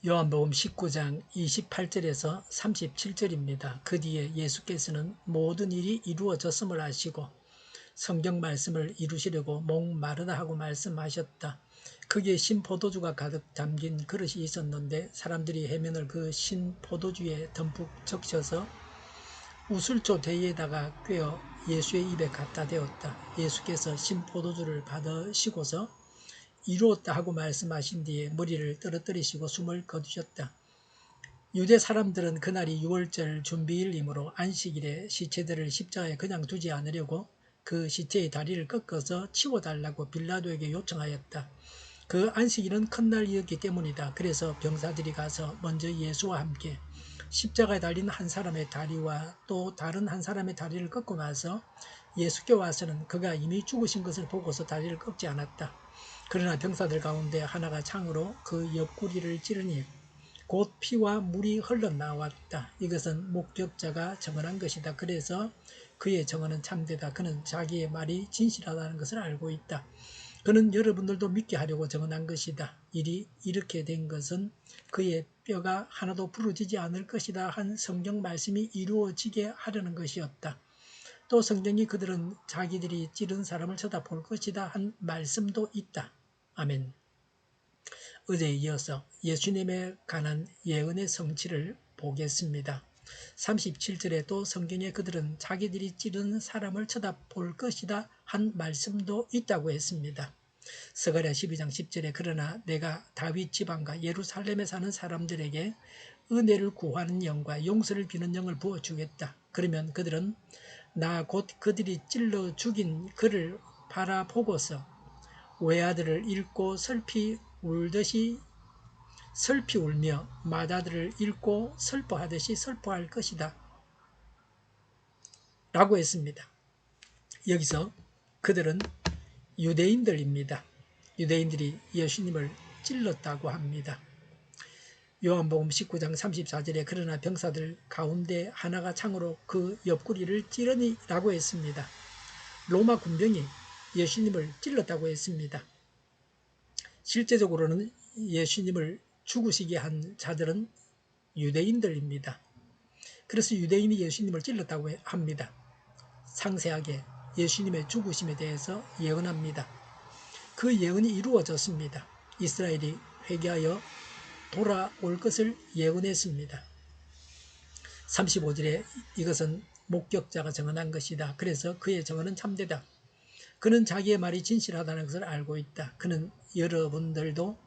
요한복음 19장 28절에서 37절입니다. 그 뒤에 예수께서는 모든 일이 이루어졌음을 아시고 성경 말씀을 이루시려고 목마르다 하고 말씀하셨다. 거기에 신 포도주가 가득 담긴 그릇이 있었는데 사람들이 해면을 그 신 포도주에 듬뿍 적셔서 우슬조 대에다가 꿰어 예수의 입에 갖다 대었다. 예수께서 신 포도주를 받으시고서 이루었다 하고 말씀하신 뒤에 머리를 떨어뜨리시고 숨을 거두셨다. 유대 사람들은 그날이 유월절 준비일이므로 안식일에 시체들을 십자가에 그냥 두지 않으려고 그 시체의 다리를 꺾어서 치워달라고 빌라도에게 요청하였다. 그 안식일은 큰 날이었기 때문이다. 그래서 병사들이 가서 먼저 예수와 함께 십자가에 달린 한 사람의 다리와 또 다른 한 사람의 다리를 꺾고 나서 예수께 와서는 그가 이미 죽으신 것을 보고서 다리를 꺾지 않았다. 그러나 병사들 가운데 하나가 창으로 그 옆구리를 찌르니 곧 피와 물이 흘러나왔다. 이것은 목격자가 증언한 것이다. 그래서 그의 증언은 참되다. 그는 자기의 말이 진실하다는 것을 알고 있다. 그는 여러분들도 믿게 하려고 증언한 것이다. 일이 이렇게 된 것은 그의 뼈가 하나도 부러지지 않을 것이다 한 성경 말씀이 이루어지게 하려는 것이었다. 또 성경이 그들은 자기들이 찌른 사람을 쳐다볼 것이다 한 말씀도 있다. 아멘. 어제에 이어서 예수님에 관한 예언의 성취를 보겠습니다. 37절에 또 성경에 그들은 자기들이 찌른 사람을 쳐다볼 것이다 한 말씀도 있다고 했습니다. 스가랴 12장 10절에 그러나 내가 다윗 지방과 예루살렘에 사는 사람들에게 은혜를 구하는 영과 용서를 비는 영을 부어주겠다. 그러면 그들은 나 곧 그들이 찔러 죽인 그를 바라보고서 외아들을 잃고 슬피 울며 맏아들을 잃고 슬퍼하듯이 슬퍼할 것이다 라고 했습니다. 여기서 그들은 유대인들입니다. 유대인들이 예수님을 찔렀다고 합니다. 요한복음 19장 34절에 그러나 병사들 가운데 하나가 창으로 그 옆구리를 찌르니 라고 했습니다. 로마 군병이 예수님을 찔렀다고 했습니다. 실제적으로는 예수님을 죽으시게 한 자들은 유대인들입니다. 그래서 유대인이 예수님을 찔렀다고 합니다. 상세하게 예수님의 죽으심에 대해서 예언합니다. 그 예언이 이루어졌습니다. 이스라엘이 회개하여 돌아올 것을 예언했습니다. 35절에 이것은 목격자가 증언한 것이다. 그래서 그의 증언은 참되다. 그는 자기의 말이 진실하다는 것을 알고 있다. 그는 여러분들도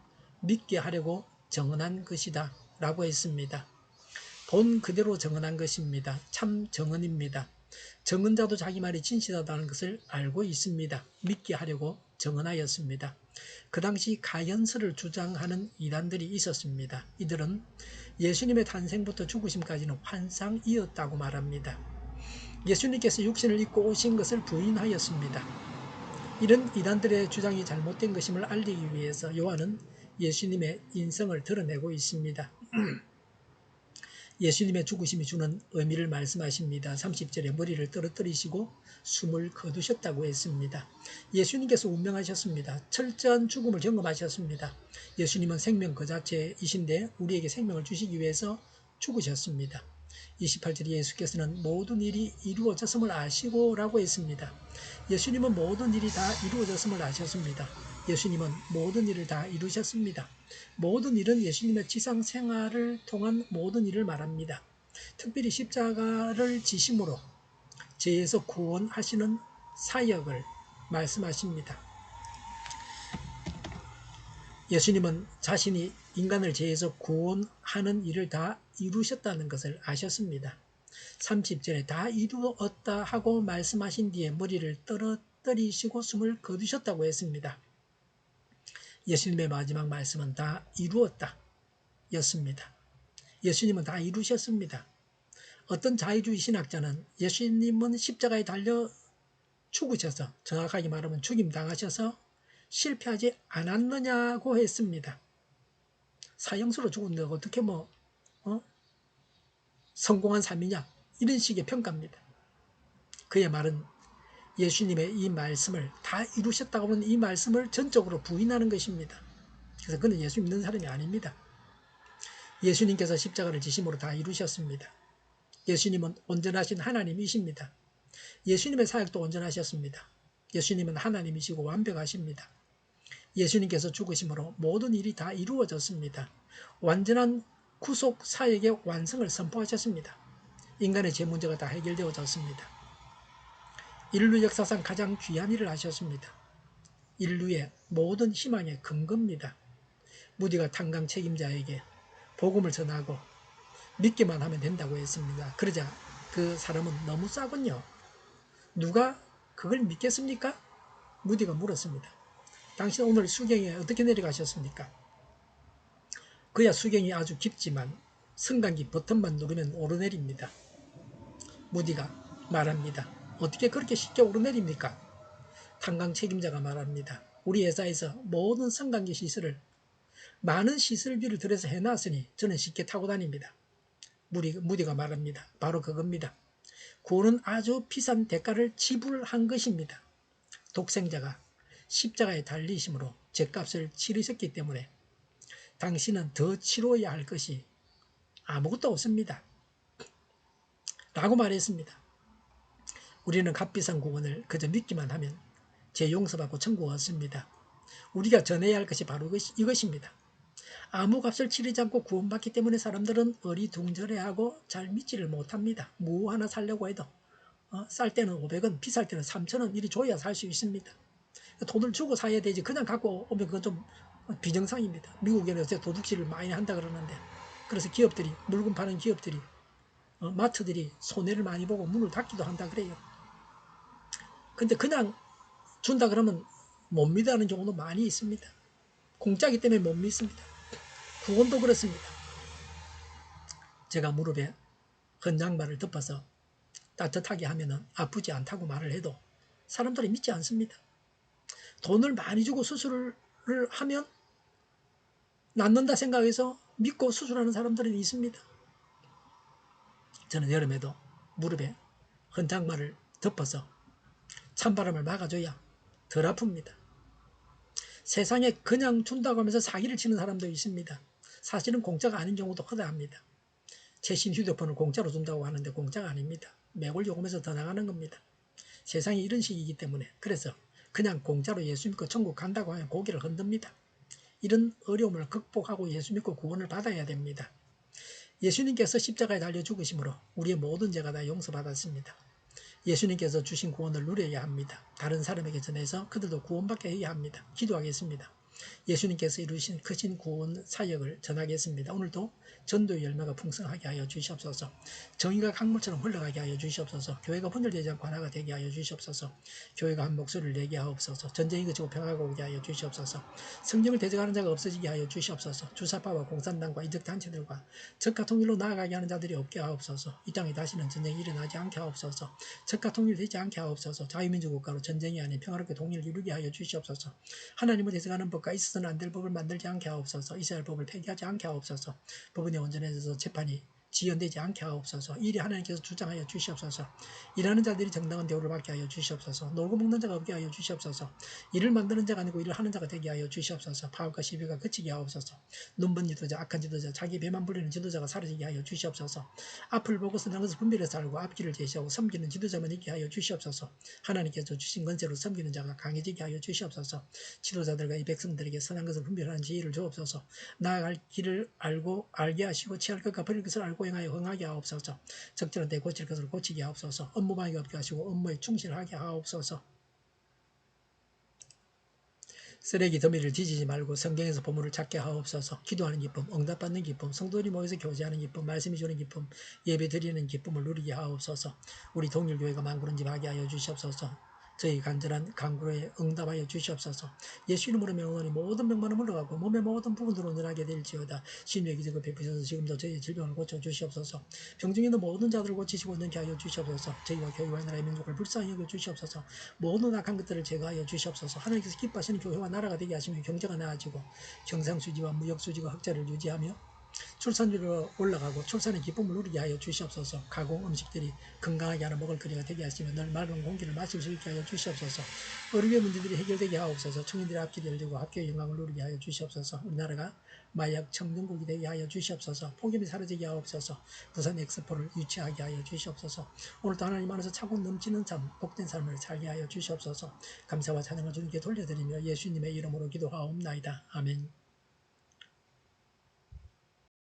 믿게 하려고 증언한 것이다 라고 했습니다. 본 그대로 증언한 것입니다. 참 증언입니다. 증언자도 자기 말이 진실하다는 것을 알고 있습니다. 믿게 하려고 증언하였습니다. 그 당시 가연설을 주장하는 이단들이 있었습니다. 이들은 예수님의 탄생부터 죽으심까지는 환상이었다고 말합니다. 예수님께서 육신을 입고 오신 것을 부인하였습니다. 이런 이단들의 주장이 잘못된 것임을 알리기 위해서 요한은 예수님의 인성을 드러내고 있습니다. 예수님의 죽으심이 주는 의미를 말씀하십니다. 30절에 머리를 떨어뜨리시고 숨을 거두셨다고 했습니다. 예수님께서 운명하셨습니다. 철저한 죽음을 경험하셨습니다. 예수님은 생명 그 자체이신데 우리에게 생명을 주시기 위해서 죽으셨습니다. 28절에 예수께서는 모든 일이 이루어졌음을 아시고 라고 했습니다. 예수님은 모든 일이 다 이루어졌음을 아셨습니다. 예수님은 모든 일을 다 이루셨습니다. 모든 일은 예수님의 지상 생활을 통한 모든 일을 말합니다. 특별히 십자가를 지심으로 죄에서 구원하시는 사역을 말씀하십니다. 예수님은 자신이 인간을 죄에서 구원하는 일을 다 이루셨다는 것을 아셨습니다. 30절에 다 이루었다 하고 말씀하신 뒤에 머리를 떨어뜨리시고 숨을 거두셨다고 했습니다. 예수님의 마지막 말씀은 다 이루었다 였습니다. 예수님은 다 이루셨습니다. 어떤 자유주의 신학자는 예수님은 십자가에 달려 죽으셔서, 정확하게 말하면 죽임당하셔서 실패하지 않았느냐고 했습니다. 사형수로 죽었는데 어떻게 성공한 삶이냐, 이런 식의 평가입니다. 그의 말은 예수님의 이 말씀을 다 이루셨다고 하는 이 말씀을 전적으로 부인하는 것입니다. 그래서 그는 예수 믿는 사람이 아닙니다. 예수님께서 십자가를 지심으로 다 이루셨습니다. 예수님은 온전하신 하나님이십니다. 예수님의 사역도 온전하셨습니다. 예수님은 하나님이시고 완벽하십니다. 예수님께서 죽으심으로 모든 일이 다 이루어졌습니다. 완전한 구속 사역의 완성을 선포하셨습니다. 인간의 죄 문제가 다 해결되어졌습니다. 인류 역사상 가장 귀한 일을 하셨습니다. 인류의 모든 희망의 근거입니다. 무디가 탄광 책임자에게 복음을 전하고 믿기만 하면 된다고 했습니다. 그러자 그 사람은 너무 싸군요. 누가 그걸 믿겠습니까? 무디가 물었습니다. 당신 오늘 수경에 어떻게 내려가셨습니까? 그야 수경이 아주 깊지만 승강기 버튼만 누르면 오르내립니다. 무디가 말합니다. 어떻게 그렇게 쉽게 오르내립니까? 탄광 책임자가 말합니다. 우리 회사에서 모든 승강기 시설을 많은 시설비를 들여서 해놨으니 저는 쉽게 타고 다닙니다. 무디가 말합니다. 바로 그겁니다. 구원은 아주 비싼 대가를 지불한 것입니다. 독생자가 십자가에 달리심으로 죄값을 치르셨기 때문에 당신은 더 치러야 할 것이 아무것도 없습니다. 라고 말했습니다. 우리는 값비싼 구원을 그저 믿기만 하면 죄 용서받고 천국 얻습니다. 우리가 전해야 할 것이 바로 이것입니다. 아무 값을 치르지 않고 구원받기 때문에 사람들은 어리둥절해하고 잘 믿지를 못합니다. 뭐 하나 살려고 해도 쌀 때는 500원, 비쌀 때는 3,000원 이리 줘야 살 수 있습니다. 돈을 주고 사야 되지 그냥 갖고 오면 그건 좀 비정상입니다. 미국에는 요새 도둑질을 많이 한다 그러는데 그래서 기업들이 물건 파는 기업들이 마트들이 손해를 많이 보고 문을 닫기도 한다 그래요. 근데 그냥 준다 그러면 못 믿어하는 경우도 많이 있습니다. 공짜기 때문에 못 믿습니다. 구원도 그렇습니다. 제가 무릎에 헌장발을 덮어서 따뜻하게 하면 아프지 않다고 말을 해도 사람들이 믿지 않습니다. 돈을 많이 주고 수술을 하면 낫는다 생각해서 믿고 수술하는 사람들은 있습니다. 저는 여름에도 무릎에 헌장발을 덮어서 찬바람을 막아줘야 덜 아픕니다. 세상에 그냥 준다고 하면서 사기를 치는 사람도 있습니다. 사실은 공짜가 아닌 경우도 허다합니다. 최신 휴대폰을 공짜로 준다고 하는데 공짜가 아닙니다. 매월 요금에서 더 나가는 겁니다. 세상이 이런 식이기 때문에 그래서 그냥 공짜로 예수 믿고 천국 간다고 하면 고개를 흔듭니다. 이런 어려움을 극복하고 예수 믿고 구원을 받아야 됩니다. 예수님께서 십자가에 달려 죽으심으로 우리의 모든 죄가 다 용서받았습니다. 예수님께서 주신 구원을 누려야 합니다. 다른 사람에게 전해서 그들도 구원받게 해야 합니다. 기도하겠습니다. 예수님께서 이루신 크신 구원 사역을 전하겠습니다. 오늘도 전도의 열매가 풍성하게 하여 주시옵소서. 정의가 강물처럼 흘러가게 하여 주시옵소서. 교회가 분열되지 않고 하나가 되게 하여 주시옵소서. 교회가 한 목소리를 내게 하옵소서. 전쟁이 그치고 평화가 오게 하여 주시옵소서. 성경을 대적하는 자가 없어지게 하여 주시옵소서. 주사파와 공산당과 이적단체들과 적과 통일로 나아가게 하는 자들이 없게 하옵소서. 이 땅에 다시는 전쟁이 일어나지 않게 하옵소서. 적과 통일되지 않게 하옵소서. 자유민주 국가로 전쟁이 아닌 평화롭게 통일을 이루게 하여 주시옵소서. 하나님을 대적하는 법과 있어서는 안 될 법을 만들지 않게 하옵소서. 이스라엘 법을 폐기하지 않게 하옵소서. 법원이 온전해져서 재판이 지연되지 않게 하옵소서. 일이 하나님께서 주장하여 주시옵소서. 일하는 자들이 정당한 대우를 받게 하여 주시옵소서. 놀고 먹는 자가 없게 하여 주시옵소서. 일을 만드는 자가 아니고 일을 하는 자가 되게 하여 주시옵소서. 파업과 시비가 그치게 하옵소서. 눈먼 지도자, 악한 지도자, 자기 배만 불리는 지도자가 사라지게 하여 주시옵소서. 앞을 보고 선한 것을 분별해서 알고 앞길을 제시하고 섬기는 지도자만 있게 하여 주시옵소서. 하나님께서 주신 권세로 섬기는 자가 강해지게 하여 주시옵소서. 지도자들과 이 백성들에게 선한 것을 분별하는 지혜를 주옵소서. 나아갈 길을 알게 하시고 취할 것과 버릴 것을 알고 행하여 흥하게 하옵소서. 적절한 때 고칠 것을 고치게 하옵소서. 업무방해가 없게 하시고 업무에 충실하게 하옵소서. 쓰레기 더미를 뒤지지 말고 성경에서 보물을 찾게 하옵소서. 기도하는 기쁨, 응답받는 기쁨, 성도들이 모여서 교제하는 기쁨, 말씀이 주는 기쁨, 예배 드리는 기쁨을 누리게 하옵소서. 우리 동일교회가 만구른집하게 하여 주시옵소서. 저희 간절한 간구에 응답하여 주시옵소서. 예수 이름으로 명하니 모든 병만은 물러가고 몸의 모든 부분으로 온전하게 될지어다. 신유의 기적을 베푸셔서 지금도 저희의 질병을 고쳐 주시옵소서. 병중에 있는 모든 자들을 고치시고 능케 하여 주시옵소서. 저희와 교회와 나라의 민족을 불쌍히 여겨 주시옵소서. 모든 악한 것들을 제거하여 주시옵소서. 하나님께서 기뻐하시는 교회와 나라가 되게 하시며 경제가 나아지고 경상수지와 무역수지가 흑자를 유지하며 출산율이 올라가고 출산의 기쁨을 누리게 하여 주시옵소서. 가공 음식들이 건강하게 하는 먹을거리가 되게 하시며 늘 맑은 공기를 마실 수 있게 하여 주시옵소서. 의료의 문제들이 해결되게 하옵소서. 청년들의 앞길이 열리고 학교의 영광을 누리게 하여 주시옵소서. 우리나라가 마약 청정국이 되게 하여 주시옵소서. 폭염이 사라지게 하옵소서. 부산 엑스포를 유치하게 하여 주시옵소서. 오늘도 하나님 안에서 차고 넘치는 삶, 복된 삶을 살게 하여 주시옵소서. 감사와 찬양을 주님께 돌려드리며 예수님의 이름으로 기도하옵나이다. 아멘.